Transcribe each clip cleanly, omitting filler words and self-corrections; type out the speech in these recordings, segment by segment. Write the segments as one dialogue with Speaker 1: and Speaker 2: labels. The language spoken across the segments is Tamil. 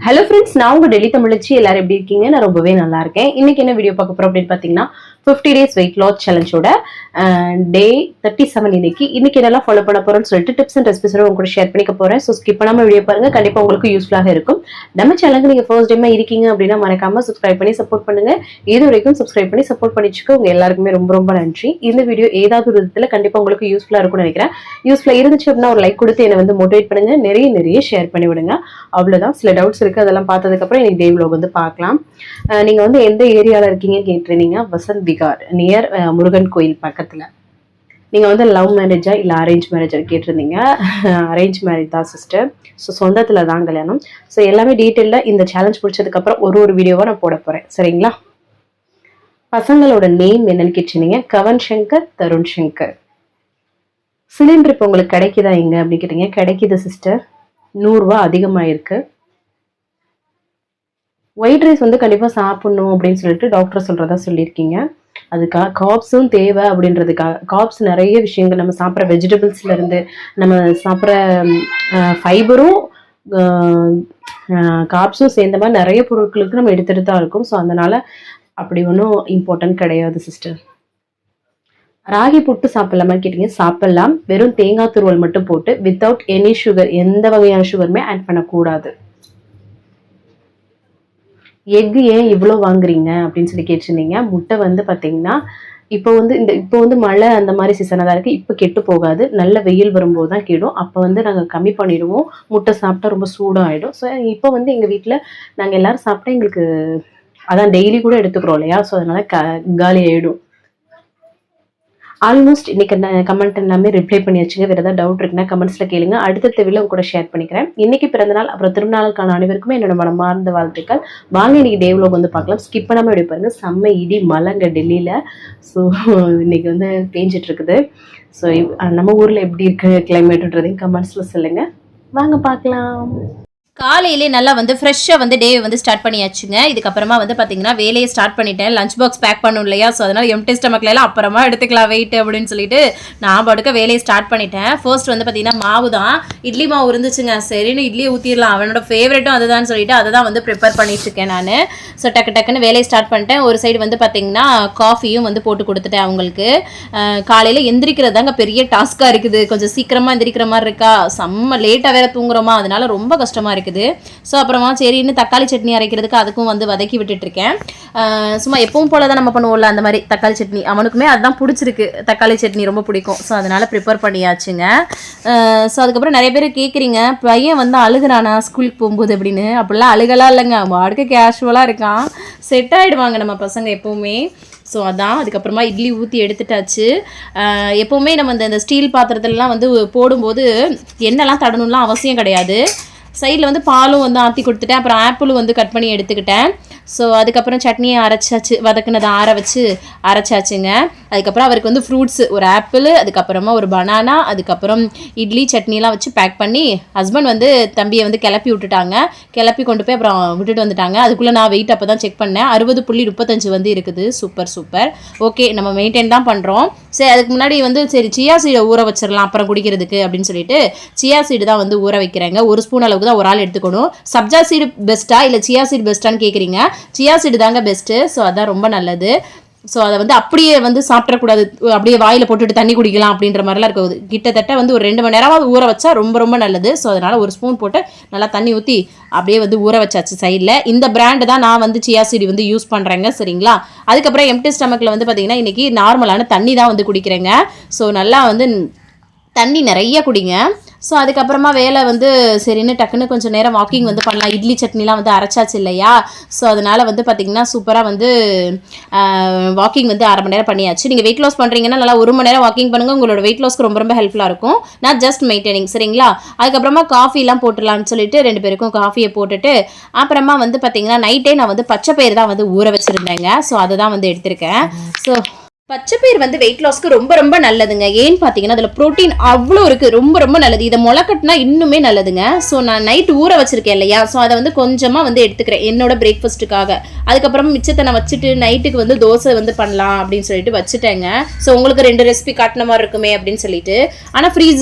Speaker 1: ஹலோ ஃப்ரெண்ட்ஸ், நான் உங்க டெல்லி தமிழச்சி. எல்லாரும் எப்படி இருக்கீங்க? நான் ரொம்பவே நல்லா இருக்கேன். இன்னைக்கு என்ன வீடியோ பார்க்க போறோம் அப்படின்னு பாத்தீங்கன்னா 50 days weight loss சேலஞ்சோட டே 37. இன்னைக்கு என்னெல்லாம் ஃபாலோ பண்ண போறோம்னு சொல்லிட்டு டிப்ஸ் அண்ட் ரெசிபிஸ் உங்க கூட ஷேர் பண்ணிக்க போறேன். ஸோ ஸ்கிப் பண்ணாம வீடியோ பாருங்க, கண்டிப்பா உங்களுக்கு யூஸ்ஃபுல்லாக இருக்கும். நம்ம சேனலுக்கு நீங்க ஃபர்ஸ்ட் டைமா இருக்கீங்க அப்படின்னா மறக்காம சப்ஸ்கிரைப் பண்ணி சப்போர்ட் பண்ணுங்க. இது வரைக்கும் சப்ஸ்கிரைப் பண்ணி சப்போர்ட் பண்ணிச்சுக்கோ. உங்க எல்லாருக்குமே ரொம்ப ரொம்ப நன்றி. இந்த வீடியோ ஏதாவது ஒரு விதத்துல கண்டிப்பா உங்களுக்கு யூஸ்ஃபுல்லா இருக்கும்னு நினைக்கிறேன். யூஸ்ஃபுல்லா இருந்துச்சு அப்படின்னா ஒரு லைக் கொடுத்து என்னை வந்து மோட்டிவேட் பண்ணுங்க. நிறைய ஷேர் பண்ணி விடுங்க. அவ்வளவுதான். சில டவுட்ஸ் இருக்கு, அதெல்லாம் பார்த்ததுக்கு அப்புறம் இன்னைக்கு டே vlog வந்து பார்க்கலாம். நீங்க வந்து எந்த ஏரியால இருக்கீங்கன்னு கேட்டிருந்தீங்க. வசந்த் விகார் நியர் முருகன் கோயில் பக்கத்துல. நீங்க வந்து லவ் மேரேஜா இல்ல அரேஞ்ச் மேரேஜா கேட்டிருந்தீங்க. அரேஞ்ச் மேரேஜ் தான் சிஸ்டர். ஸோ சொந்தத்துல தான் கல்யாணம். ஸோ எல்லாமே டீட்டெயில்ல இந்த சேலஞ்ச் முடிச்சதுக்கு அப்புறம் ஒரு வீடியோவா நான் போட போறேன். சரிங்களா? பசங்களோட நேம் என்னன்னு கேட்டிருந்தீங்க. கவன் சங்கர், தருண் சங்கர். சிலிண்டர் இப்போ உங்களுக்கு கிடைக்குதா இங்க அப்படின்னு கேட்டீங்க. கிடைக்குது சிஸ்டர். 100 ரூபா அதிகமாயிருக்கு. ஒயிட் ரைஸ் வந்து கண்டிப்பாக சாப்பிடணும் அப்படின்னு சொல்லிட்டு டாக்டர் சொல்கிறதா சொல்லியிருக்கீங்க. அதுக்காக காப்ஸும் தேவை அப்படின்றதுக்காக காப்ஸ் நிறைய விஷயங்கள் நம்ம சாப்பிட்ற வெஜிடபிள்ஸ்லேருந்து நம்ம சாப்பிட்ற ஃபைபரும் காப்ஸும் சேர்ந்த மாதிரி நிறைய பொருட்களுக்கு நம்ம எடுத்துகிட்டு தான் இருக்கும். ஸோ அதனால் அப்படி ஒன்றும் இம்பார்ட்டன்ட் கிடையாது சிஸ்டர். ராகி புட்டு சாப்பிடலாமா கேட்டீங்க. சாப்பிடலாம். வெறும் தேங்காய் துருவல் மட்டும் போட்டு வித்தவுட் எனி சுகர், எந்த வகையான சுகருமே ஆட் பண்ணக்கூடாது. எக்கு ஏன் இவ்வளோ வாங்குறீங்க அப்படின்னு சொல்லி கேட்டிருந்தீங்க. முட்டை வந்து பார்த்தீங்கன்னா இப்போ வந்து மழை அந்த மாதிரி சீசனாக தான் இருக்குது. இப்போ கெட்டு போகாது. நல்ல வெயில் வரும்போது தான் கெடும். அப்போ வந்து நாங்கள் கம்மி பண்ணிடுவோம். முட்டை சாப்பிட்டா ரொம்ப சூடாகிடும். ஸோ இப்போ வந்து எங்கள் வீட்டில் நாங்கள் எல்லோரும் சாப்பிட்டா எங்களுக்கு அதான் டெய்லி கூட எடுத்துக்கிறோம் இல்லையா? ஸோ அதனால காலி ஆகிடும். ஆல்மோஸ்ட் இன்னைக்கு கமெண்ட் எல்லாமே ரிப்ளை பண்ணி வச்சுங்க. வேறு ஏதாவது டவுட் இருக்குன்னா கமெண்ட்ஸ்ல கேளுங்க. அடுத்த தேவையில் உங்க கூட ஷேர் பண்ணிக்கிறேன். இன்னைக்கு பிறந்தநாள் அப்புறம் திருநாளுக்கான அனைவருக்குமே என்னோட மனமார்ந்த வாழ்த்துக்கள். வாங்க இன்னைக்கு டே vlog வந்து பார்க்கலாம். ஸ்கிப் பண்ணாம எப்படி பாருங்க. செம்ம இடி மழைங்க டெல்லியில. ஸோ இன்னைக்கு வந்து பேஞ்சிட்டு இருக்குது. ஸோ நம்ம ஊர்ல எப்படி இருக்கு கிளைமேட்ன்றதையும் கமெண்ட்ஸ்ல சொல்லுங்க. வாங்க பார்க்கலாம்.
Speaker 2: காலையிலே நல்லா வந்து ஃப்ரெஷ்ஷாக வந்து டே வந்து ஸ்டார்ட் பண்ணியாச்சுங்க. இதுக்கப்புறமா வந்து பார்த்தீங்கன்னா வேலையை ஸ்டார்ட் பண்ணிட்டேன். லஞ்ச் பாக்ஸ் பேக் பண்ணணும் இல்லையா? ஸோ அதனால் எம்டி ஸ்டமக்லாம் அப்புறமா எடுத்துக்கலாம் வெயிட் அப்படின்னு சொல்லிட்டு நான் படுக்க வேலையை ஸ்டார்ட் பண்ணிட்டேன். ஃபர்ஸ்ட் வந்து பார்த்தீங்கன்னா மாவு தான், இட்லி மாவு இருந்துச்சுங்க. சரின்னு இட்லியை ஊற்றிடலாம், அவனோட ஃபேவரட்டும் அதுதான் சொல்லிட்டு அதை தான் வந்து ப்ரிப்பேர் பண்ணிட்டுருக்கேன் நான். ஸோ டக்குன்னு வேலையை ஸ்டார்ட் பண்ணிட்டேன். ஒரு சைடு வந்து பார்த்தீங்கன்னா காஃபியும் வந்து போட்டு கொடுத்துட்டேன் அவங்களுக்கு. காலையில் எந்திரிக்கிறது தாங்க பெரிய டாஸ்க்காக இருக்குது. கொஞ்சம் சீக்கிரமாக எந்திரிக்கிற மாதிரி இருக்கா, செம்ம லேட்டாக வேறு தூங்குறோமா, அதனால ரொம்ப கஷ்டமாக இருக்குது. ஸோ அப்புறமா சரின்னு தக்காளி சட்னி அரைக்கிறதுக்கு அதுக்கும் வந்து வதக்கி விட்டுட்டு இருக்கேன். சும்மா எப்பவும் போல தான் நம்ம பண்ணுவோம்ல அந்த மாதிரி தக்காளி சட்னி. அவனுக்குமே அதுதான் பிடிச்சிருக்கு, தக்காளி சட்னி ரொம்ப பிடிக்கும். ஸோ அதனால ப்ரிப்பேர் பண்ணியாச்சுங்க. ஸோ அதுக்கப்புறம் நிறைய பேர் கேட்குறீங்க, பையன் வந்து அழுகுறானா ஸ்கூலுக்கு போகும்போது அப்படின்னு. அப்படிலாம் அழுகலாம் இல்லைங்க, வாடுக்க கேஷுவலாக இருக்கான். செட் ஆகிடுவாங்க நம்ம பசங்க எப்போவுமே. ஸோ அதான். அதுக்கப்புறமா இட்லி ஊற்றி எடுத்துட்டாச்சு. எப்போவுமே நம்ம இந்த ஸ்டீல் பாத்திரத்துலலாம் வந்து போடும்போது எண்ணெய்லாம் தடணும்லாம் அவசியம் கிடையாது. சைடில் வந்து பாலும் வந்து ஆற்றி கொடுத்துட்டேன். அப்புறம் ஆப்பிளும் வந்து கட் பண்ணி எடுத்துக்கிட்டேன். ஸோ அதுக்கப்புறம் சட்னியை அரைச்சாச்சு, வதக்குனதை ஆற வச்சு அரைச்சாச்சுங்க. அதுக்கப்புறம் அவருக்கு வந்து ஃப்ரூட்ஸு, ஒரு ஆப்பிள், அதுக்கப்புறமா ஒரு பனானா, அதுக்கப்புறம் இட்லி சட்னிலாம் வச்சு பேக் பண்ணி ஹஸ்பண்ட் வந்து தம்பியை வந்து கிளப்பி விட்டுட்டாங்க. கிளப்பி கொண்டு போய் அப்புறம் விட்டுட்டு வந்துட்டாங்க. அதுக்குள்ளே நான் வெயிட் அப்போ தான் செக் பண்ணேன். 60.35 வந்து இருக்குது. சூப்பர். ஓகே, நம்ம மெயின்டைன் தான் பண்ணுறோம். சரி, அதுக்கு முன்னாடி வந்து சரி சியா சீடை ஊற வச்சிடலாம் அப்புறம் குடிக்கிறதுக்கு அப்படின்னு சொல்லிட்டு சியா சீடு தான் வந்து ஊற வைக்கிறேங்க. 1 ஸ்பூன் அளவுக்கு தான் ஒரு ஆள் எடுத்துக்கணும். சப்ஜா சீடு பெஸ்ட்டா இல்லை சியா சீடு பெஸ்ட்டான்னு கேட்குறீங்க. சியா சீடு தாங்க பெஸ்ட்டு. ஸோ அதான் ரொம்ப நல்லது. ஸோ அதை வந்து அப்படியே வந்து சாப்பிடக்கூடாது, அப்படியே வாயில் போட்டுட்டு தண்ணி குடிக்கலாம் அப்படின்ற மாதிரிலாம் இருக்குது. கிட்டத்தட்ட வந்து ஒரு 2 மணி நேரமாக ஊற வச்சா ரொம்ப நல்லது. ஸோ அதனால் 1 ஸ்பூன் போட்டு நல்லா தண்ணி ஊற்றி அப்படியே வந்து ஊற வச்சாச்சு சைடில். இந்த பிராண்டு தான் நான் வந்து சியா சீடு வந்து யூஸ் பண்ணுறேங்க. சரிங்களா? அதுக்கப்புறம் எம்டி ஸ்டமக்கில் வந்து பார்த்திங்கன்னா இன்றைக்கி நார்மலான தண்ணி தான் வந்து குடிக்கிறேங்க. ஸோ நல்லா வந்து தண்ணி நிறைய குடிங்க. ஸோ அதுக்கப்புறமா வேலை வந்து சரின்னு டக்குன்னு கொஞ்சம் நேரம் வாக்கிங் வந்து பண்ணலாம். இட்லி சட்னிலாம் வந்து அரைச்சாச்சு இல்லையா? ஸோ அதனால் வந்து பார்த்திங்கன்னா சூப்பராக வந்து வாக்கிங் வந்து 1/2 மணி நேரம் பண்ணியாச்சு. நீங்கள் வெயிட் லாஸ் பண்ணுறீங்கன்னா நல்லா 1 மணி நேரம் வாக்கிங் பண்ணுங்கள். உங்களோட வெயிட் லாஸ்க்கு ரொம்ப ஹெல்ப்ஃபுல்லாக இருக்கும். நான் ஜஸ்ட் மெயின்டைனிங். சரிங்களா? அதுக்கப்புறமா காஃபிலாம் போட்டுடலான்னு சொல்லிட்டு 2 பேருக்கும் காஃபியை போட்டுட்டு அப்புறமா வந்து பார்த்திங்கன்னா நைட்டே நான் வந்து பச்சை பயிறு தான் வந்து ஊற வச்சுருந்தேங்க. ஸோ அதை தான் வந்து எடுத்திருக்கேன். ஸோ பச்சைப்பயிர் வந்து வெயிட் லாஸ்க்கு ரொம்ப ரொம்ப நல்லதுங்க. ஏன்னு பார்த்தீங்கன்னா அதில் ப்ரோட்டீன் அவ்வளோ இருக்குது, ரொம்ப ரொம்ப நல்லது. இதை முளைக்கட்டினா இன்னுமே நல்லதுங்க. ஸோ நான் நைட்டு ஊற வச்சிருக்கேன் இல்லையா, ஸோ அதை வந்து கொஞ்சமாக வந்து எடுத்துக்கிறேன் என்னோட பிரேக்ஃபாஸ்ட்டுக்காக. அதுக்கப்புறம் மிச்சத்தை நான் வச்சுட்டு நைட்டுக்கு வந்து தோசை வந்து பண்ணலாம் அப்படின்னு சொல்லிட்டு வச்சுட்டேங்க. ஸோ உங்களுக்கு 2 ரெசிபி காட்டின மாதிரி இருக்குமே அப்படின்னு சொல்லிட்டு. ஆனால்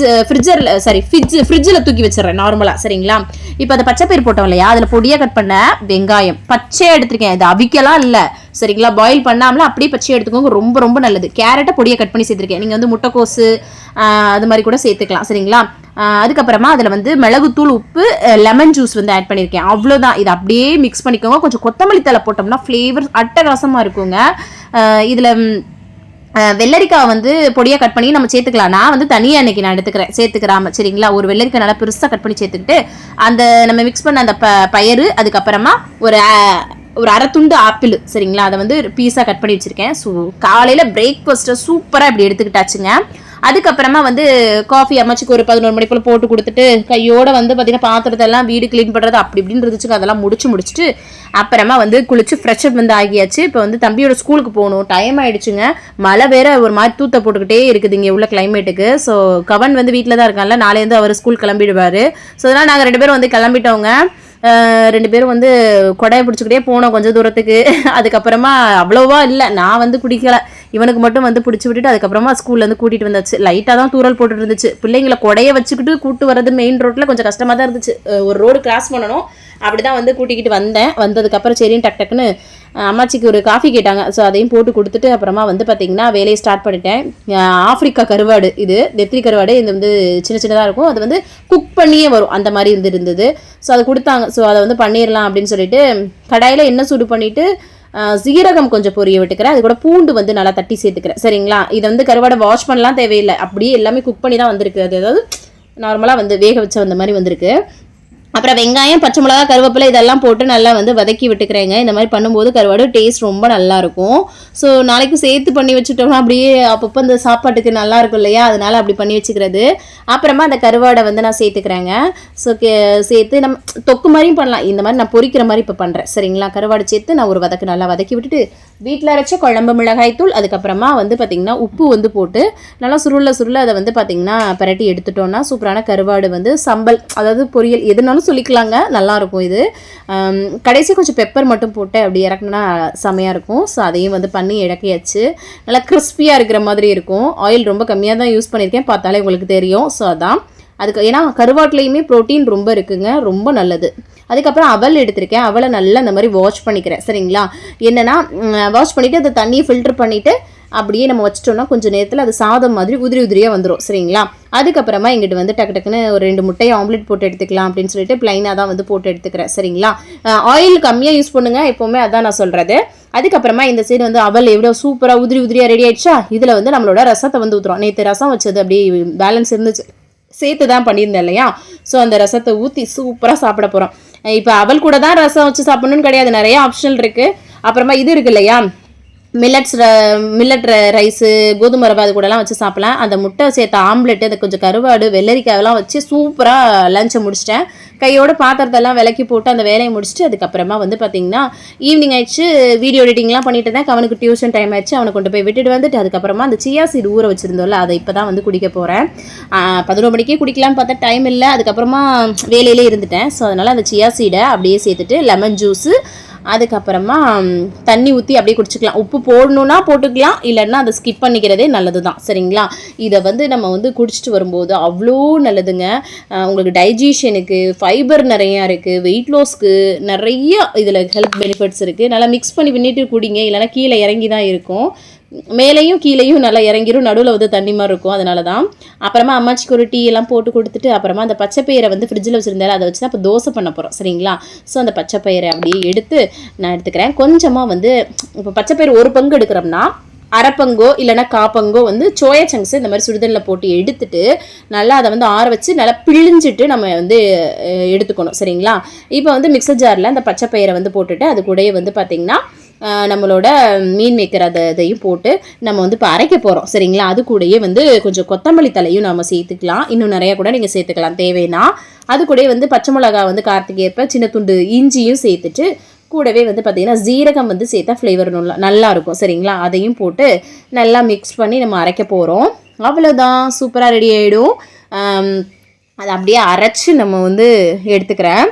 Speaker 2: ஃப்ரிட்ஜில் தூக்கி வச்சிடறேன் நார்மலாக. சரிங்களா, இப்போ அந்த பச்சைப்பயிர் போட்டோம் இல்லையா, அதில் பொடியாக கட் பண்ண வெங்காயம் பச்சையாக எடுத்திருக்கேன். இது அவிக்கலாம் இல்லை, சரிங்களா, பாயில் பண்ணாமல அப்படியே பச்சையை எடுத்துக்கோங்க, ரொம்ப ரொம்ப நல்லது. கேரட்டை பொடியை கட் பண்ணி சேர்த்துருக்கேன். நீங்கள் வந்து முட்டைக்கோசு அது மாதிரி கூட சேர்த்துக்கலாம். சரிங்களா, அதுக்கப்புறமா அதில் வந்து மிளகுத்தூள், உப்பு, லெமன் ஜூஸ் வந்து ஆட் பண்ணியிருக்கேன். அவ்வளோதான். இது அப்படியே மிக்ஸ் பண்ணிக்கோங்க. கொஞ்சம் கொத்தமல்லி தழை போட்டோம்னா ஃப்ளேவர் அட்டகாசமாக இருக்குங்க. இதில் வெள்ளரிக்காய் வந்து பொடியாக கட் பண்ணி நம்ம சேர்த்துக்கலாம். நான் வந்து தனியாக அன்னைக்கு நான் சேர்த்துக்கிறாம. சரிங்களா, ஒரு வெள்ளரிக்காய் நல்லா பெருசாக கட் பண்ணி சேர்த்துக்கிட்டு அந்த நம்ம மிக்ஸ் பண்ண அந்த பயறு, அதுக்கப்புறமா ஒரு அரை துண்டு ஆப்பிள், சரிங்களா, அதை வந்து பீஸாக கட் பண்ணி வச்சுருக்கேன். ஸோ காலையில் பிரேக்ஃபாஸ்ட்டை சூப்பராக இப்படி எடுத்துக்கிட்டாச்சுங்க. அதுக்கப்புறமா வந்து காஃபி அம்மாச்சிக்கு ஒரு 11 மணி போல் போட்டு கொடுத்துட்டு கையோடு வந்து பார்த்திங்கன்னா பாத்திரத்தெல்லாம் வீடு க்ளீன் பண்ணுறது அப்படி இப்படின்னு இருந்துச்சுங்க. அதெல்லாம் முடிச்சுட்டு அப்புறமா வந்து குளிச்சு ஃப்ரெஷ்அப் வந்து ஆகியாச்சு. இப்போ வந்து தம்பியோட ஸ்கூலுக்கு போகணும், டைம் ஆகிடுச்சுங்க. மழை வேற ஒரு மாதிரி தூத்த போட்டுக்கிட்டே இருக்குது இங்கே உள்ள கிளைமேட்டுக்கு. ஸோ கவன் வந்து வீட்டில் தான் இருக்கான்ல, நாளையிலேருந்து அவர் ஸ்கூல் கிளம்பிடுவார். ஸோ அதனால் நாங்கள் 2 பேரும் வந்து கிளம்பிட்டோங்க. 2 பேரும் வந்து கொடையை பிடிச்சிக்கிட்டே போனோம் கொஞ்சம் தூரத்துக்கு. அதுக்கப்புறமா அவ்வளோவா இல்லை, நான் வந்து குடிக்கலை, இவனுக்கு மட்டும் வந்து பிடிச்சி விட்டுட்டு அதுக்கப்புறமா ஸ்கூல்லேருந்து கூட்டிகிட்டு வந்தாச்சு. லைட்டாக தான் தூரல் போட்டுட்டு இருந்துச்சு. பிள்ளைங்களை கொடையை வச்சுக்கிட்டு கூட்டு வர்றது மெயின் ரோட்டில் கொஞ்சம் கஷ்டமாக தான் இருந்துச்சு. ஒரு ரோடு கிராஸ் பண்ணணும், அப்படி தான் வந்து கூட்டிக்கிட்டு வந்தேன். வந்ததுக்கப்புறம் சரின்னு டக்குன்னு அம்மாச்சிக்கு ஒரு காஃபி கேட்டாங்க. ஸோ அதையும் போட்டு கொடுத்துட்டு அப்புறமா வந்து பார்த்திங்கன்னா வேலையை ஸ்டார்ட் பண்ணிட்டேன். ஆஃப்ரிக்கா கருவாடு, இது நெத்திலி கருவாடு. இது வந்து சின்ன சின்னதாக இருக்கும், அது வந்து குக் பண்ணியே வரும், அந்த மாதிரி இருந்தது. ஸோ அதை கொடுத்தாங்க. ஸோ அதை வந்து பண்ணிடலாம் அப்படின்னு சொல்லிட்டு கடாயில் எண்ணெய் சூடு பண்ணிவிட்டு சீரகம் கொஞ்சம் பொரிய விட்டுக்கிறேன். அது கூட பூண்டு வந்து நல்லா தட்டி சேர்த்துக்கிறேன். சரிங்களா, இதை வந்து கருவாடை வாஷ் பண்ணலாம் தேவையில்லை, அப்படியே எல்லாமே குக் பண்ணி தான் வந்திருக்கு. அது அதாவது நார்மலாக வந்து வேக வச்ச அந்த மாதிரி வந்திருக்கு. அப்புறம் வெங்காயம், பச்சை மிளகா, கருவேப்பிலை இதெல்லாம் போட்டு நல்லா வந்து வதக்கி விட்டுக்கிறேங்க. இந்த மாதிரி பண்ணும்போது கருவாடு டேஸ்ட் ரொம்ப நல்லாயிருக்கும். ஸோ நாளைக்கு சேர்த்து பண்ணி வச்சுட்டோம்னா அப்படியே அப்பப்போ இந்த சாப்பாட்டுக்கு நல்லா இருக்கும் இல்லையா, அதனால் அப்படி பண்ணி வச்சுக்கிறது. அப்புறமா அந்த கருவாடை வந்து நான் சேர்த்துக்கிறேங்க. ஸோ சேர்த்து நம்ம தொக்கு மாதிரியும் பண்ணலாம், இந்த மாதிரி நான் பொரிக்கிற மாதிரி இப்போ பண்ணுறேன். சரிங்களா, கருவாடு சேர்த்து நான் ஒரு நல்லா வதக்கி விட்டுட்டு வீட்டில் அரைச்ச குழம்பு மிளகாய் தூள், அதுக்கப்புறமா வந்து பார்த்திங்கன்னா உப்பு வந்து போட்டு நல்லா சுருள அதை வந்து பார்த்திங்கன்னா பரட்டி எடுத்துட்டோன்னா சூப்பரான கருவாடு வந்து சம்பல், அதாவது பொரியல் எதுனாலும் சொல்லிக்கலாங்க, நல்லாயிருக்கும். இது கடைசி கொஞ்சம் பெப்பர் மட்டும் போட்டு அப்படி இறக்குனா செமையாக இருக்கும். ஸோ அதையும் வந்து பண்ணி இறக்கியாச்சு. நல்லா கிறிஸ்பியாக இருக்கிற மாதிரி இருக்கும். ஆயில் ரொம்ப கம்மியாக தான் யூஸ் பண்ணியிருக்கேன், பார்த்தாலே உங்களுக்கு தெரியும். ஸோ அதான் அதுக்கு, ஏன்னா கருவாட்டிலையுமே ப்ரோட்டீன் ரொம்ப இருக்குங்க, ரொம்ப நல்லது. அதுக்கப்புறம் அவல் எடுத்திருக்கேன். அவலை நல்லா இந்த மாதிரி வாஷ் பண்ணிக்கிறேன். சரிங்களா, என்னென்னா வாஷ் பண்ணிவிட்டு அதை தண்ணியை ஃபில்டர் பண்ணிவிட்டு அப்படியே நம்ம வச்சிட்டோம்னா கொஞ்சம் நேரத்தில் அது சாதம் மாதிரி உதிரியாக வந்துடும். சரிங்களா, அதுக்கப்புறமா எங்கிட்ட வந்து டக்குன்னு ஒரு 2 முட்டையை ஆம்லெட் போட்டு எடுத்துக்கலாம் அப்படின்னு சொல்லிட்டு பிளைனாக தான் வந்து போட்டு எடுத்துக்கிறேன். சரிங்களா, ஆயில் கம்மியாக யூஸ் பண்ணுங்க எப்போவுமே, அதான் நான் சொல்கிறது. அதுக்கப்புறமா இந்த சைடு வந்து அவல் எவ்வளோ சூப்பராக உதிரியாக ரெடி ஆயிடுச்சா. இதில் வந்து நம்மளோட ரசத்தை வந்து ஊற்றுறோம். நேற்று ரசம் வச்சது அப்படியே பேலன்ஸ் இருந்துச்சு, சேர்த்து தான் பண்ணியிருந்தேன் இல்லையா. ஸோ அந்த ரசத்தை ஊற்றி சூப்பராக சாப்பிட போகிறோம். இப்போ அவள் கூட தான் ரசம் வச்சு சாப்பிடணும்னு கிடையாது, நிறைய ஆப்ஷன் இருக்குது. அப்புறமா இது இருக்குது இல்லையா, மில்லட் ரைஸு, கோதுமை ரவை, அது கூடலாம் வச்சு சாப்பிடலாம். அந்த முட்டை சேர்த்த ஆம்லெட்டு, அது கொஞ்சம் கருவாடு, வெள்ளரிக்காயெல்லாம் வச்சு சூப்பராக லஞ்சை முடிச்சிட்டேன். கையோட பாத்திரத்தெல்லாம் விலக்கி போட்டு அந்த வேலையை முடிச்சுட்டு அதுக்கப்புறமா வந்து பார்த்திங்கன்னா ஈவினிங் ஆயிடுச்சு. வீடியோ எடிட்டிங்லாம் பண்ணிட்டு தான் அவனுக்கு டியூஷன் டைம் ஆயிடுச்சு. அவனை கொண்டு போய் விட்டுட்டு வந்துட்டு அதுக்கப்புறமா அந்த சியா சீடு ஊற வச்சுருந்தோம்ல, அதை இப்போ தான் வந்து குடிக்க போகிறேன். 11 மணிக்கே குடிக்கலான்னு பார்த்தா டைம் இல்லை, அதுக்கப்புறமா வேலையிலே இருந்துட்டேன். ஸோ அதனால் அந்த சியா சீடை அப்படியே சேர்த்துட்டு லெமன் ஜூஸு, அதுக்கப்புறமா தண்ணி ஊற்றி அப்படியே குடிச்சிக்கலாம். உப்பு போடணுன்னா போட்டுக்கலாம், இல்லைன்னா அதை ஸ்கிப் பண்ணிக்கிறதே நல்லது தான். சரிங்களா, இதை வந்து நம்ம வந்து குடிச்சிட்டு வரும்போது அவ்வளோ நல்லதுங்க. உங்களுக்கு டைஜஷனுக்கு ஃபைபர் நிறையா இருக்குது, வெயிட் லாஸ்க்கு நிறைய இதில் ஹெல்த் பெனிஃபிட்ஸ் இருக்குது. நல்லா மிக்ஸ் பண்ணிட்டு குடிங்க, இல்லைனா கீழே இறங்கி தான் இருக்கும். மேலேயும் கீழேயும் நல்லா இறங்கிரும், நடுவில் வந்து தண்ணி மாதிரி இருக்கும். அதனால தான். அப்புறமா அம்மாச்சிக்கு ஒரு டீ எல்லாம் போட்டு கொடுத்துட்டு அப்புறமா அந்த பச்சைப்பயிரை வந்து ஃப்ரிட்ஜில் வச்சுருந்தாரு, அதை வச்சு தான் இப்போ தோசை பண்ண போகிறோம். சரிங்களா, ஸோ அந்த பச்சைப்பயிரை அப்படியே எடுத்து நான் எடுத்துக்கிறேன். கொஞ்சமாக வந்து இப்போ பச்சைப்பயிறு 1 பங்கு எடுக்கிறோம்னா அரை பங்கோ இல்லைனா காப்பங்கோ வந்து சோயா சங்க்ஸ் இந்த மாதிரி சுடுதலில் போட்டு எடுத்துட்டு நல்லா அதை வந்து ஆற வச்சு நல்லா பிழிஞ்சிட்டு நம்ம வந்து எடுத்துக்கணும். சரிங்களா, இப்போ வந்து மிக்சர் ஜாரில் அந்த பச்சைப்பயிரை வந்து போட்டுட்டு அது கூடயே வந்து பார்த்திங்கன்னா நம்மளோட மீன் மேக்கர் அதையும் போட்டு நம்ம வந்து இப்போ அரைக்க போகிறோம். சரிங்களா, அது கூடயே வந்து கொஞ்சம் கொத்தமல்லி தலையும் நம்ம சேர்த்துக்கலாம், இன்னும் நிறையா கூட நீங்கள் சேர்த்துக்கலாம் தேவைன்னா. அது கூடயே வந்து பச்சை மிளகா வந்து காரத்துக்கு ஏற்ப சின்ன துண்டு இஞ்சியும் சேர்த்துட்டு கூடவே வந்து பார்த்திங்கன்னா ஜீரகம் வந்து சேர்த்தா ஃப்ளேவர் நல்லா இருக்கும் சரிங்களா. அதையும் போட்டு நல்லா மிக்ஸ் பண்ணி நம்ம அரைக்க போகிறோம். அவ்வளோதான், சூப்பராக ரெடி ஆகிடும். அதை அப்படியே அரைச்சி நம்ம வந்து எடுத்துக்கிறேன்.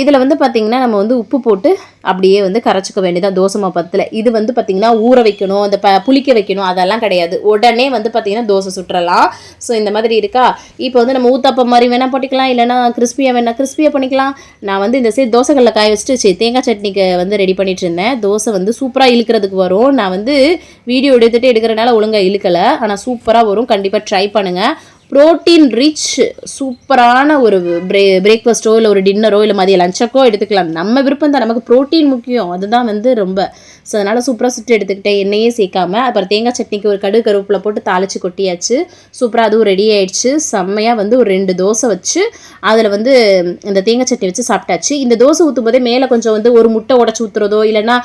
Speaker 2: இதில் வந்து பார்த்திங்கன்னா நம்ம வந்து உப்பு போட்டு அப்படியே வந்து கரைச்சிக்க வேண்டியதான் தோசை மாப்பத்தில். இது வந்து பார்த்திங்கன்னா ஊற வைக்கணும், அந்த புளிக்க வைக்கணும் அதெல்லாம் கிடையாது. உடனே வந்து பார்த்திங்கன்னா தோசை சுட்டுறலாம். ஸோ இந்த மாதிரி இருக்கா. இப்போ வந்து நம்ம ஊத்தாப்பம் மாதிரி வேணால் போட்டிக்கலாம், இல்லைனா கிறிஸ்பியாக பண்ணிக்கலாம். நான் வந்து இந்த சைடு தோசைகளில் காய வச்சுட்டு தேங்காய் சட்னிக்கு வந்து ரெடி பண்ணிட்டு இருந்தேன். தோசை வந்து சூப்பராக இழுக்கிறதுக்கு வரும். நான் வந்து வீடியோ எடுக்கிறனால ஒழுங்காக இழுக்கலை, ஆனால் சூப்பராக வரும். கண்டிப்பாக ட்ரை பண்ணுங்கள். ப்ரோட்டீன் ரிச் சூப்பரான ஒரு பிரேக்ஃபாஸ்ட்டோ இல்லை ஒரு டின்னரோ இல்லை மதிய லஞ்சக்கோ எடுத்துக்கலாம். நம்ம விருப்பம் தான், நமக்கு ப்ரோட்டீன் முக்கியம், அதுதான் வந்து ரொம்ப. ஸோ அதனால் சூப்பராக சுட்டு எடுத்துக்கிட்டேன், எண்ணெயே சேர்க்காம. அப்புறம் தேங்காய் சட்னிக்கு ஒரு கருவேப்பிலை போட்டு தாளித்து கொட்டியாச்சு. சூப்பராக அதுவும் ரெடி ஆகிடுச்சு. செம்மையாக வந்து ஒரு 2 தோசை வச்சு அதில் வந்து இந்த தேங்காய் சட்னி வச்சு சாப்பிட்டாச்சு. இந்த தோசை ஊற்றும் போதே மேலே கொஞ்சம் வந்து ஒரு முட்டை உடச்சி ஊற்றுறதோ இல்லைனா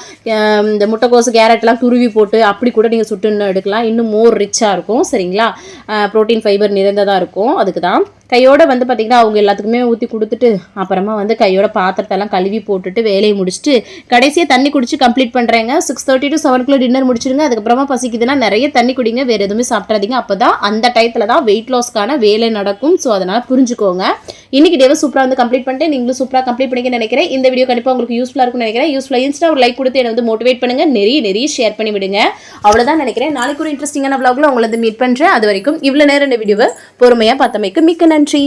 Speaker 2: இந்த முட்டைக்கோசு கேரட்லாம் துருவி போட்டு அப்படி கூட நீங்கள் சுட்டுன்னு எடுக்கலாம். இன்னும் மோர் ரிச்சாக இருக்கும் சரிங்களா. ப்ரோட்டீன் ஃபைபர் நிறைந்ததாக இருக்கும். அதுக்கு தான் கையோட வந்து பார்த்திங்கன்னா அவங்க எல்லாத்துக்குமே ஊற்றி கொடுத்துட்டு அப்புறமா வந்து கையோட பாத்திரத்தெல்லாம் கழுவி போட்டுட்டு வேலையை முடிச்சுட்டு கடைசியாக தண்ணி குடிச்சு கம்ப்ளீட் பண்ணுறேங்க. 6:30 to 7 டின்னர் முடிச்சிடுங்க. அதுக்கப்புறமா பசிக்குதுன்னா நிறைய தண்ணி குடிங்க, வேறு எதுவுமே சாப்பிட்றாதீங்க. அப்போ தான் அந்த டயத்தில் தான் வெயிட் லாஸ்க்கான வேலை நடக்கும். ஸோ அதனால் புரிஞ்சுக்கோங்க. இன்றைக்கி டேவை சூப்பராக வந்து கம்ப்ளீட் பண்ணிட்டு நீங்களும் சூப்பராக கம்ப்ளீட் பண்ணிக்க நினைக்கிறேன். இந்த வீடியோ கண்டிப்பாக உங்களுக்கு யூஸ்ஃபுல்லாக இருக்கும்னு நினைக்கிறேன். யூஸ்ஃபுல்லாக இருந்துச்சுன்னா ஒரு லைக் கொடுத்து என்னை வந்து மோட்டிவேட் பண்ணுங்கள், நிறைய ஷேர் பண்ணி விடுங்க. அவ்வளோதான் நினைக்கிறேன். நாளைக்கு ஒரு இன்ட்ரெஸ்டிங்கான vlogல உங்களை வந்து மீட் பண்ணுறேன். அது வரைக்கும் இவ்வளோ நேரம் இந்த வீடியோவை பொறுமையாக பார்த்தமைக்கு மிக்க நன்றி.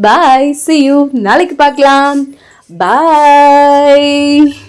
Speaker 2: பாய், see you, நாளைக்கு பார்க்கலாம். பாய்.